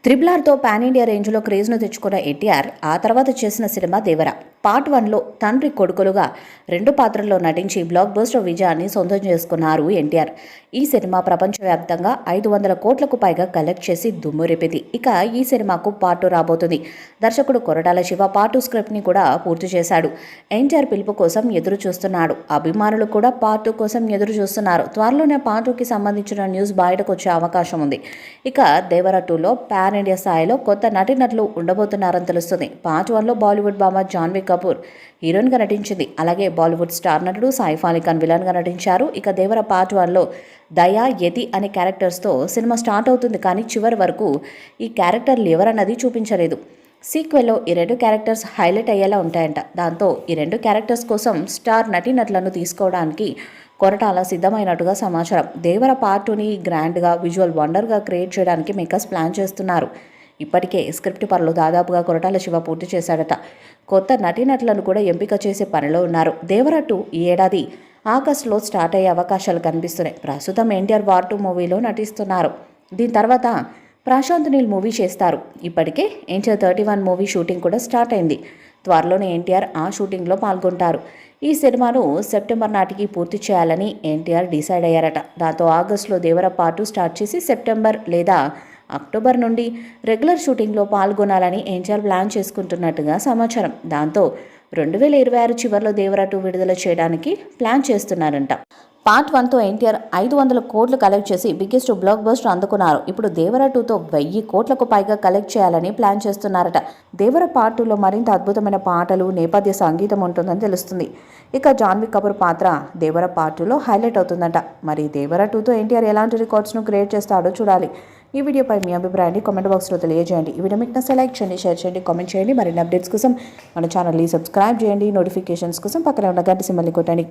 Triple ఆర్తో pan India రేంజ్లో క్రేజ్ను తెచ్చుకున్న ఎన్టీఆర్ ఆ తర్వాత చేసిన సినిమా దేవర. పార్ట్ 1లో తండ్రి కొడుకులుగా 2 పాత్రల్లో నటించి బ్లాక్ బస్టర్ విజయాన్ని సొంతం చేసుకున్నారు ఎన్టీఆర్. ఈ సినిమా ప్రపంచవ్యాప్తంగా 500 కోట్లకు పైగా కలెక్ట్ చేసి దుమ్మురేపింది. ఇక ఈ సినిమాకు పార్ట్ 2 రాబోతుంది. దర్శకుడు కొరటాల శివ పార్ట్ 2 స్క్రిప్ట్ని కూడా పూర్తి చేశాడు. ఎన్టీఆర్ పిలుపు కోసం ఎదురు చూస్తున్నాడు. అభిమానులు కూడా పార్ట్ 2 కోసం ఎదురు చూస్తున్నారు. త్వరలోనే పార్ట్ 2కి సంబంధించిన న్యూస్ బయటకు వచ్చే అవకాశం ఉంది. ఇక దేవర 2లో పాన్ ఇండియా స్థాయిలో కొత్త నటీనటులు ఉండబోతున్నారని తెలుస్తుంది. పార్ట్ 1లో బాలీవుడ్ భామ జాన్వీ కపూర్ హీరోయిన్గా నటించింది. అలాగే బాలీవుడ్ స్టార్ నటుడు సైఫ్ అలీ ఖాన్ విలన్గా నటించారు. ఇక దేవర పార్ట్ 1లో దయా, యతి అనే క్యారెక్టర్స్తో సినిమా స్టార్ట్ అవుతుంది. కానీ చివరి వరకు ఈ క్యారెక్టర్లు ఎవరన్నది చూపించలేదు. సీక్వెల్లో ఈ 2 క్యారెక్టర్స్ హైలైట్ అయ్యేలా ఉంటాయంట. దాంతో ఈ 2 క్యారెక్టర్స్ కోసం స్టార్ నటీనటులను తీసుకోవడానికి కొరటాల సిద్ధమైనట్టుగా సమాచారం. దేవర పార్ట్ 2ని గ్రాండ్గా విజువల్ వండర్గా క్రియేట్ చేయడానికి మేకర్స్ ప్లాన్ చేస్తున్నారు. ఇప్పటికే స్క్రిప్ట్ పనులు దాదాపుగా కొరటాల శివ పూర్తి చేశాడట. కొత్త నటీనటులను కూడా ఎంపిక చేసే పనిలో ఉన్నారు. దేవర 2 ఈ ఏడాది ఆగస్టులో స్టార్ట్ అయ్యే అవకాశాలు కనిపిస్తున్నాయి. ప్రస్తుతం ఎన్టీఆర్ వార్ 2 మూవీలో నటిస్తున్నారు. దీని తర్వాత ప్రశాంత్ నీల్ మూవీ చేస్తారు. ఇప్పటికే ఎన్టీఆర్ 31 మూవీ షూటింగ్ కూడా స్టార్ట్ అయింది. త్వరలోనే ఎన్టీఆర్ ఆ షూటింగ్లో పాల్గొంటారు. ఈ సినిమాను సెప్టెంబర్ నాటికి పూర్తి చేయాలని ఎన్టీఆర్ డిసైడ్ అయ్యారట. దాంతో ఆగస్టులో దేవర పార్ట్ 2 స్టార్ట్ చేసి సెప్టెంబర్ లేదా అక్టోబర్ నుండి రెగ్యులర్ షూటింగ్లో పాల్గొనాలని ఎన్టీఆర్ ప్లాన్ చేసుకుంటున్నట్టుగా సమాచారం. దాంతో 2026 చివరిలో దేవర 2 విడుదల చేయడానికి ప్లాన్ చేస్తున్నారంట. పార్ట్ 1తో ఎన్టీఆర్ 500 కోట్లు కలెక్ట్ చేసి బిగ్గెస్ట్ బ్లాక్ బస్టర్ అందుకున్నారు. ఇప్పుడు దేవర 2తో 1000 కోట్లకు పైగా కలెక్ట్ చేయాలని ప్లాన్ చేస్తున్నారట. దేవర పార్ట్ 2లో మరింత అద్భుతమైన పాటలు, నేపథ్య సంగీతం ఉంటుందని తెలుస్తుంది. ఇక జాన్వీ కపూర్ పాత్ర దేవర పార్ట్ 2లో హైలైట్ అవుతుందంట. మరి దేవర 2తో ఎన్టీఆర్ ఎలాంటి రికార్డ్స్ను క్రియేట్ చేస్తాడో చూడాలి. ఈ వీడియోపై మీ అభిప్రాయాన్ని కామెంట్ బాక్స్లో తెలియజేయండి. ఈ వీడియో మీకు నచ్చితే లైక్ చేయండి, షేర్ చేయండి, కామెంట్ చేయండి. మరిన్ని అప్డేట్స్ కోసం మన ఛానల్ని సబ్స్క్రైబ్ చేయండి. నోటిఫికేషన్స్ కోసం పక్కన ఉన్న గంట సింబల్ని కొట్టండి.